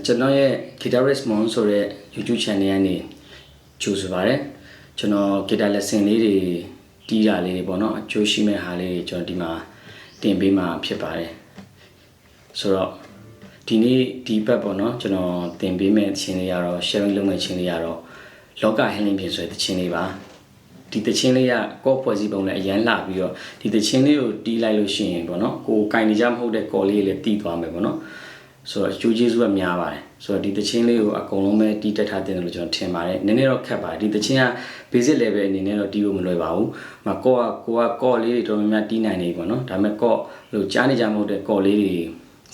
ကျွန်တော်ရဲ့ Guitarist Mon ဆိုတဲ့ YouTube channel ကနေကြိုဆိုပါတယ်ကျွန်တော် guitar lesson လေးတွေတီးတာလေးတွေပေါ့နော်အကျိုးရှိမဲ့ဟာလေးတွေကျွန်တော်ဒီမှာတင်ပေးမှာဖြစ်ပါတယ်ဆိုတော့ဒီနေ့ဒီဘက်ပေါ့နော်ကျွန်တော်တင်ပေးမဲ့ခြင်းလေးကတော့ sharing လုပ်မဲ့ခြင်းလေးကတော့လောက healing ပြင်ဆိုတဲ့ခြင်းလေးပါဒီတခြင်းလေးကကော့ဖွဲ့စည်းပုံနဲ့အရန်လာပြီးတော့ဒီတခြင်းလေးကိုတီးလိုက်လို့ရှိရင်ပေါ့နော်ကိုကင်နေကြမဟုတ်တဲ့ကော်လေးလည်းတီးသွားမယ်ပေါ့နော်ဆိုတော့ကျိုးကျေးဇူးကများပါတယ်ဆိုတော့ဒီတခြင်းလေးကိုအကုန်လုံးပဲတီးတက်ထားတယ်လို့ကျွန်တော်ထင်ပါတယ်နည်းနည်းတော့ခက်ပါတယ်ဒီတခြင်းက basic level အနေနဲ့တော့တီးဖို့မလွယ်ပါဘူးမကော့ကော့လေးတွေတော်တော်များတီးနိုင်နေပေါ့နော်ဒါပေမဲ့ကော့လို့ကြားနေကြမဟုတ်တဲ့ကော့လေးတွေ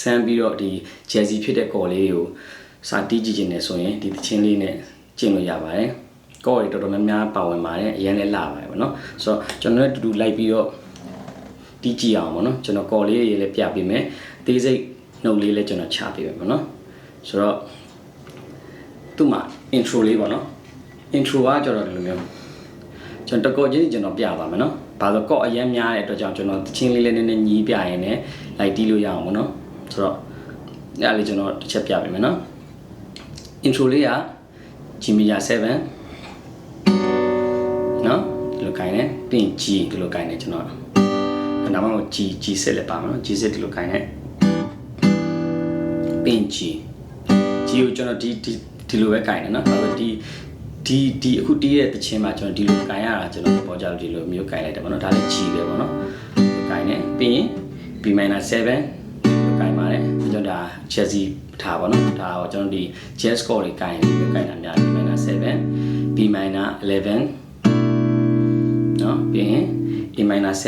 ဆန်းပြီးတော့ဒီ jazzy ဖြစ်တဲ့ကော်လေးကိုစာတီးကြည့်ခြင်းနဲ့ဆိုရင်ဒီတခြင်းလေးနဲ့ကျင့်လို့ရပါတယ်ကော်တွေတော်တော်များများပါဝင်ပါတယ်အရင်လည်းလာပါတယ်ပေါ့နော်ဆိုတော့ကျွန်တော်လည်းတူတူလိုက်ပြီးတော့တီးကြည့်အောင်ပေါ့နော်ကျွန်တော်ကော်လေးတွေလည်းပြပေးမယ်တေးစိတ်နှုတ်လေးလည်းကျွန်တော်ချပေးမယ်ပေါ့နော်ဆိုတော့သူ့မှာ intro လေးပေါ့နော် intro ကကျွန်တော်ဒီလိုမျိုးကျွန်တော်တကောချင်းကျွန်တော်ပြပါမယ်နော်ဘာလို့ကော့အရင်များတဲ့အတွက်ကြောင့်ကျွန်တော်တချင်းလေးလည်းနည်းနည်းညီးပြရင်လည်းလိုက်တီးလို့ရအောင်ပေါ့နော်ဆိုတော့အဲ့ဒါလေးကျွန်တော်တစ်ချက်ပြပေးမယ်နော် intro လေးက G major 7နော်ဒီလိုကိုင်းနေပြီး G ဒီလိုကိုင်းနေကျွန်တော်ဒါမှမဟုတ် G7 လည်းပါမယ်နော် G7 ဒီလိုကိုင်းနေပြီး G ကိုကျွန်တော်ဒီလိုပဲကိုင်းနေနော်ဘာလို့ဒီအခုတီးတဲ့တခြင်းမှာကျွန်တော်ဒီလိုကိုင်းရတာကျွန်တော်ပေါ်ကြလို့ဒီလိုမျိုးကိုင်းလိုက်တယ်ပေါ့နော်ဒါလည်း G ပဲပေါ့နော်ဒီကိုင်းနေပြီးရင် B minor 7ကိုင်းပါတယ်ကျွန်တော်ဒါ jazzy ထားပါတော့ဒါတော့ကျွန်တော်ဒီ jazz chord တွေကိုင်းပြီးကိုင်းတာများ B minor 7 B minor 11နော်ပြီးရင် A minor 7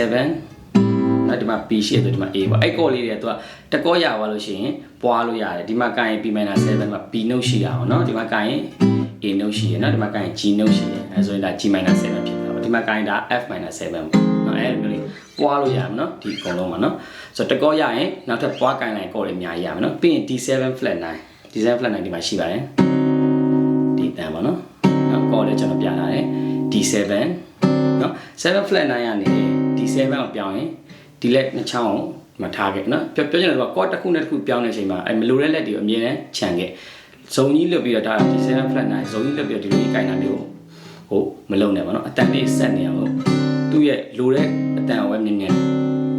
နောက်ဒီမှာ B ရှိတယ်ဒီမှာ A ပေါ့အဲ့ chord လေးတွေကသူကတကောရသွားလို့ရှိရင်ပွားလို့ရတယ်ဒီမှာကိုင်း B minor 7မှာ B note ရှိရအောင်နော်ဒီမှာကိုင်း A note ရှိရနော်ဒီမှာကိုင်း G note ရှိရအဲဆိုရင်ဒါ G minor 7ဖြစ်သွားပါဒီမှာကိုင်းဒါ F minor 7ပေါ့နော်အဲ့လိုလေးပွားလို့ရမှာနော်ဒီအကုန်လုံးပါနော်ဆိုတော့တကောရရင်နောက်ထပ်ပွားကိုင်းလိုက် chord တွေအများကြီးရမှာနော်ပြီးရင် D7 flat 9 D7 flat 9ဒီမှာရှိပါတယ်ဒီတန်ပါနော်နော် chord လေးကျွန်တော်ပြထားတယ် D7 နော်7 flat 9ကနေ D7 ကိုပြောင်းရင်ဒီလက်နှစ်ချောင်းကိုမထားခဲ့နော်ပြောချင်တယ်က chord တစ်ခုနဲ့တစ်ခုပြောင်းတဲ့အချိန်မှာမလိုတဲ့လက်တွေကိုအမြဲတမ်းခြံခဲ့ဇုံကြီးလွတ်ပြီးတော့ဒါ D7 flat 9ဇုံကြီးလွတ်ပြီးတော့ဒီလိုကြီးကိုင်းတာမျိုးဟုတ်မလုံနဲ့ပေါ့နော်အတန်လေးဆက်နေအောင်လို့သူ့ရဲ့လိုတဲ့အတန်ဝဲမြင်မြင်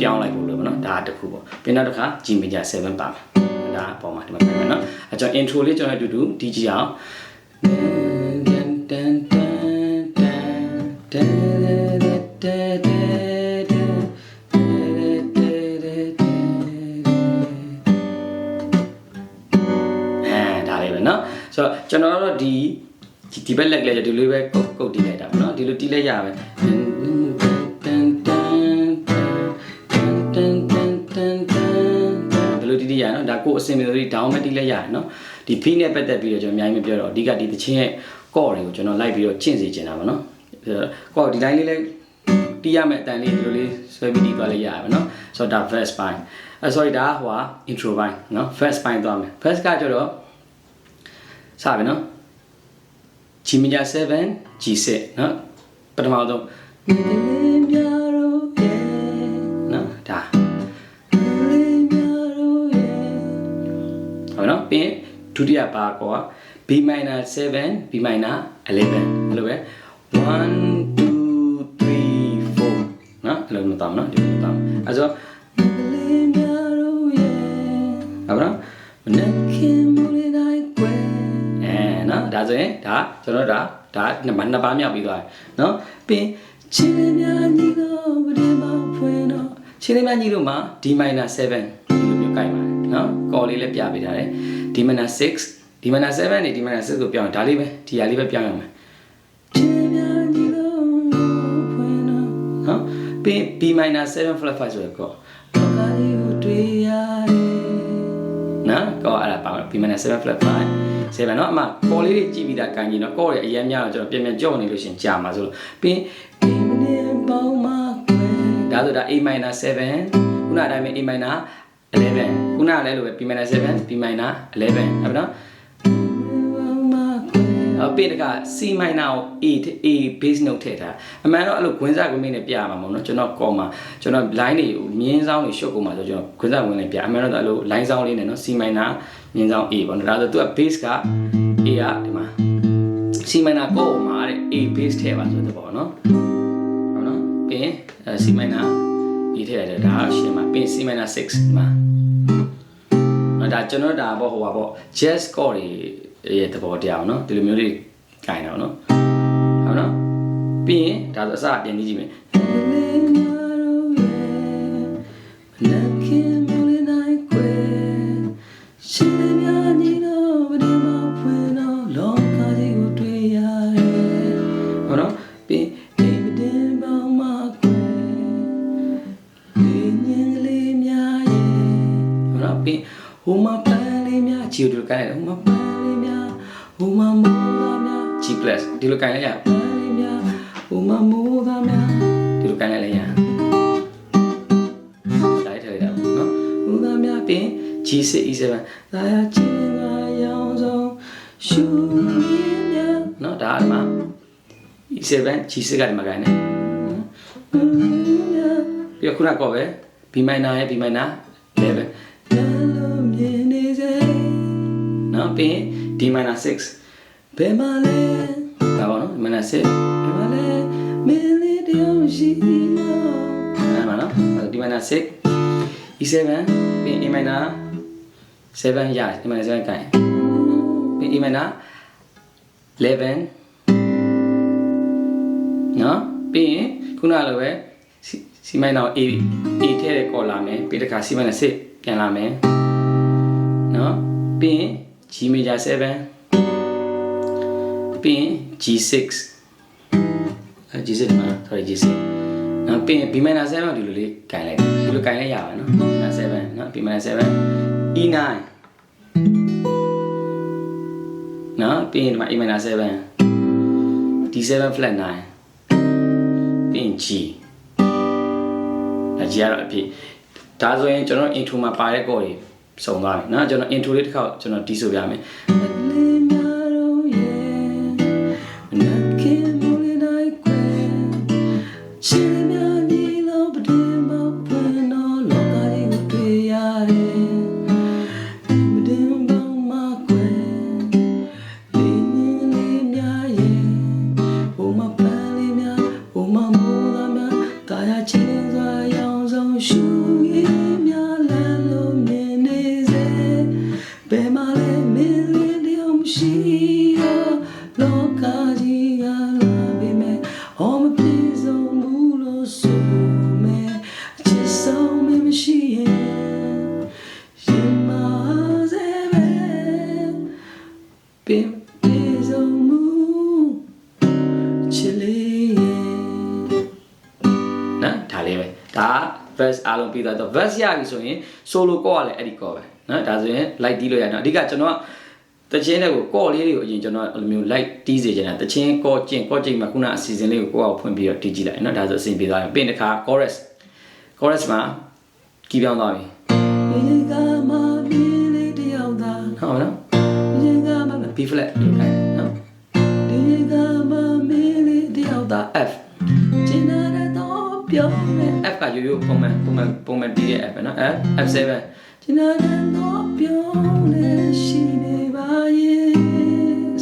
ပြောင်းလိုက်ဖို့လို့ပေါ့နော်ဒါတစ်ခုပေါ့ပြီးနောက်တစ်ခါ G major 7ပါမယ်ဒါအပေါ်မှာဒီမှာပြန်မယ်နော်အဲကျွန်တော် intro လေးကျွန်တော်အတူတူတီးကြည့်အောင်ဆိုတော့ကျွန်တော်တို့ဒီဘက်လက်လည်းဒီလိုပဲကုတ်တီးလိုက်တာပေါ့နော်ဒီလိုတီးလိုက်ရပဲဒီလိုတီးရနော်ဒါကိုအစင်မျိုးတွေ down မတီးလိုက်ရတယ်နော်ဒီ P နဲ့ပတ်သက်ပြီးတော့ကျွန်တော်အများကြီးမပြောတော့အဓိကဒီတချင်းရဲ့ chord တွေကိုကျွန်တော်လိုက်ပြီးတော့ကျင့်စေချင်တာပေါ့နော် chord ဒီတိုင်းလေးလည်းတီးရမယ်အတန်လေးဒီလိုလေးဆွဲပြီးတီးသွားလိုက်ရပါမယ်နော်ဆိုတော့ဒါ verse ပိုင်းsorry ဒါဟိုဟာ intro ပိုင်းနော် verse ပိုင်းသွားမယ် verse ကကျတော့စပြီနော် G major 7 G6 နော်ပထမဆုံးနော်ဒါဟုတ်နော်ပြီးရင်ဒုတိယပါကော B minor 7 B minor 11အဲ့လိုပဲ1 2 3 4နော်အဲ့လိုမတောင်းနော်ဒီလိုတောင်းအဲ့ဆိုဟုတ်နော်ဒါဆိုရင်ဒါကျွန်တော်ဒါနှစ်ပါးမြောက်ပြီးသွားတယ်နော်ပြီးချင်းလေးများညီကိုဗဒီမှာဖွင့်တော့ချင်းလေးများညီလို့မှာ D minor 7ဒီလိုမျိုးကိုက်ပါတယ်နော်ကော်လေးလည်းပြပေးထားတယ် D minor 6 D minor 7နဲ့ D minor 6ကိုပြောင်းဒါလေးပဲဒီဟာလေးပဲပြောင်းရမယ်ချင်းလေးများညီလို့ဖွင့်တော့နော်ပြီး B minor 7 flat 5ဆိုတော့ကောလောကလေးကိုတွေ့ရတယ်နော်ကောအဲ့ဒါပါ B minor 7 flat 57เนาะအမကော်လေးတွေကြည့်ပြီးသားကန်ကြီးเนาะကော်တွေအရင်များတော့ကျွန်တော်ပြန်ကြော့နေလို့ရှင်ကြာမှာဆိုလို့ပြီးဒီမနေပေါင်းမှာဒါဆိုဒါ A minor 7ခုနအတိုင်းပဲ A minor 11ခုနလည်းလိုပဲ B minor 7 B minor 11ဟုတ်ပြီเนาะ ပေးတက C minor ကို A bass note ထည့်ထားအမှန်တော့အဲ့လိုခွင်းစားခွင်းမင်းနဲ့ပြရမှာမဟုတ်နော်ကျွန်တော်ကော်မှာကျွန်တော် line တွေကိုမြင်းဆောင်တွေရှုပ်ကုန်မှာဆိုကျွန်တော်ခွင်းစားခွင်းနဲ့ပြအမှန်တော့အဲ့လို line ဆောင်လေးနဲ့နော် C minor မြင်းဆောင် A ပေါ့နော်ဒါဆိုသူက bass က A ကဒီမှာ C minor ကိုမှာတဲ့ A bass ထည့်ပါဆိုတဲ့ပေါ့နော်ဟုတ်နော်ပြီးရင် C minor A ထည့်ရတယ်ဒါကရှင်းမှာပြီးရင် C minor 6ဒီမှာဒါကျွန်တော်ဒါပေါ့ဟိုပါပေါ့ jazz chord တွေရဲ့သဘောတရားနော်ဒီလိုမျိုးလေးကိုင်တော့နော်ဟုတ်နော်ပြီးရင်ဒါဆိုအစပြန်ကြည့်မယ်ဟိုမှာပန်းလေးများချီတို့ကိုင်ဟိုမှာပန်းလေးများဟိုမှာမိုးသားများ G+ ဒီလိုကိုင်လိုက်ရပန်းလေးများဟိုမှာမိုးသားများဒီလိုကိုင်လိုက်ရလိုက်ထည့်လိုက်တာနော်မိုးသားများပြင် G6 E7 လာရချင်းကရောင်စုံရှူရင်းများနော်ဒါအမှ E7 G6 ကဒီမှာကိုင်နေပြီးတော့ခုနကောပဲ B minor ရဲ့ B minor 11နော်ပြီး D minor 6ဘယ်မှာလဲဒါပါနော် D minor 6ဘယ်မှာလဲမင်းလေးတယောက်ရှိနော်အဲ့မှာနော် D minor 6 E7 ပြီး A minor 7 ရ A minor 7 ကိုင်ပြီး E minor 11နော်ပြီးရင်ခုနလိုပဲ C minor A ထည့်တဲ့ကော်လာမယ်ပြီးတခါ C minor 6ပြန်လာမယ်နော်ပြီးရင်G major 7ပြီးရင် G6 G6 မှာ sorry G6 နောက်ပြီးရင် B minor 7ဒီလိုလေးကင်လိုက်ဒီလိုကင်လိုက်ရပါနော် 7နော် B minor 7 E9 နော်ပြီးရင်ဒီမှာ A minor 7 D7 flat 9ပြီးရင် G ဒါ G ကတော့အဖြစ်ဒါဆိုရင်ကျွန်တော် intro မှာပါတဲ့ကော်တွေစုံသွားပြီเนาะကျွန်တော် intro လေးတစ်ခေါက်ကျွန်တော်တီးဆိုပြမယ်verse အားလုံးပြီးတော့ verse ရပြီဆိုရင် solo ကောကလည်းအဲ့ဒီကောပဲเนาะဒါဆိုရင် light တီးလို့ရတယ်အဓိကကျွန်တော်ကတချင်းတွေကိုကောလေးတွေကိုအရင်ကျွန်တော်အဲ့လိုမျိုး light တီးစေချင်တာတချင်းကောကျင့်မှာခုနအစီအစဉ်လေးကိုကိုယ့်အောင်ဖွင့်ပြီးတော့တီးကြည့်လိုက်เนาะဒါဆိုအဆင်ပြေသွားပြီပြီးတစ်ခါ chorus မှာကီးပြောင်းသွားပြီဟုတ်ပါနော် B flat ခိုင်းเนาะ F F ကရိုးပုံမှန်တီးတဲ့ F ပဲเนาะ F7 ကျွန်တော်တော့ပြောနေရှိနေပါရဲ့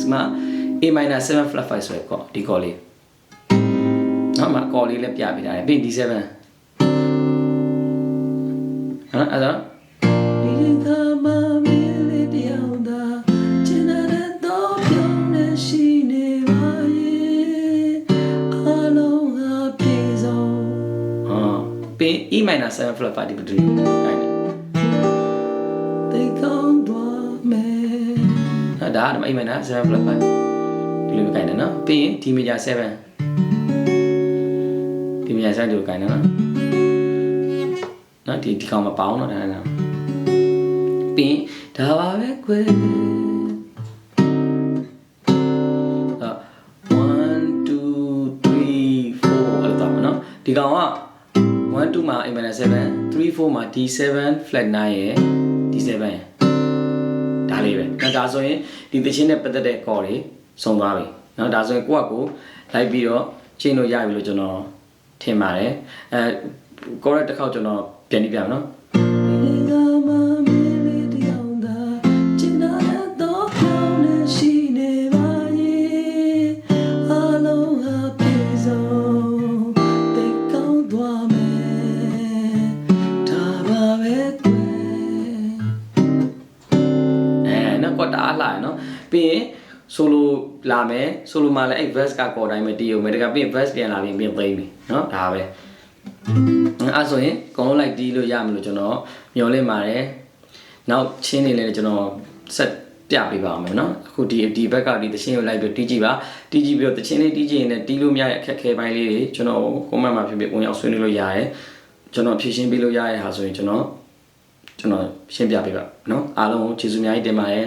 စမ A minor 7 flat 5ဆိုရကောဒီကောလေးနော်မှာကောလေးလည်းပြပေးထားတယ်ပြီး D7 နော်အဲ့ဒါဒီကမမင်းလေးတယောက်သာကျွန်တော်တော့ပြောနေရှိနေပါရဲ့အလုံးဟာပြေဆုံးပြီး E minor 7 flat 5ဒီပဒရီကိုင်းတေကောင်းသွားမယ်ဒါကဒီ E minor 7 flat 5ဒီလိုကိုင်းတယ်နော်ပြီးရင် D major 7 D major 7ဒီလိုကိုင်းတယ်နော်နော်ဒီကောင်မပေါအောင်တော့ဒါလည်းပြီးဒါပါပဲကွယ်1 2 3 4အဲ့ဒါမနော်ဒီကောင်က1 2မှာ A minor 7 3 4မှာ D7 flat 9ရယ် D7 ရယ်ဒါလေးပဲဒါဆိုရင်ဒီသချင်းနဲ့ပတ်သက်တဲ့ chord တွေ ဆုံးသွားပြီเนาะဒါဆိုရင်ကိုယ့်အကိုလိုက်ပြီးတော့ချိန်လို့ရပြီလို့ကျွန်တော်ထင်ပါတယ်ကိုရက်တစ်ခေါက်ကျွန်တော်ပြန်ပြီးပြမယ်เนาะပြီးရင် solo လာမယ် solo မှာလည်းအဲ့ verse ကပေါ်တိုင်းပဲတည်ရုံပဲတကယ်ပြီးရင် verse ပြန်လာပြီးပြင်သိမ့်ပြီเนาะဒါပဲအဲ့ဆိုရင်အကုန်လုံးလိုက်တီးလို့ရမယ်လို့ကျွန်တော်မျှော်လင့်ပါတယ်နောက်ချင်းနေလည်းကျွန်တော်ဆက်ပြပေးပါမယ်เนาะအခုဒီဘက်ကဒီတချင်းကိုလိုက်ပြီးတီးကြည့်ပါတီးကြည့်ပြီးတော့တချင်းလေးတီးကြည့်ရင်လည်းတီးလို့မရတဲ့အခက်ခဲပိုင်းလေးတွေကျွန်တော် comment မှာဖြစ်ဖြစ်ဝင်ရောက်ဆွေးနွေးလို့ရတယ်ကျွန်တော်ဖြည့်ရှင်းပေးလို့ရတဲ့ဟာဆိုရင်ကျွန်တော်ရှင်းပြပေးပါเนาะအားလုံးကိုကျေးဇူးအများကြီးတင်ပါတယ်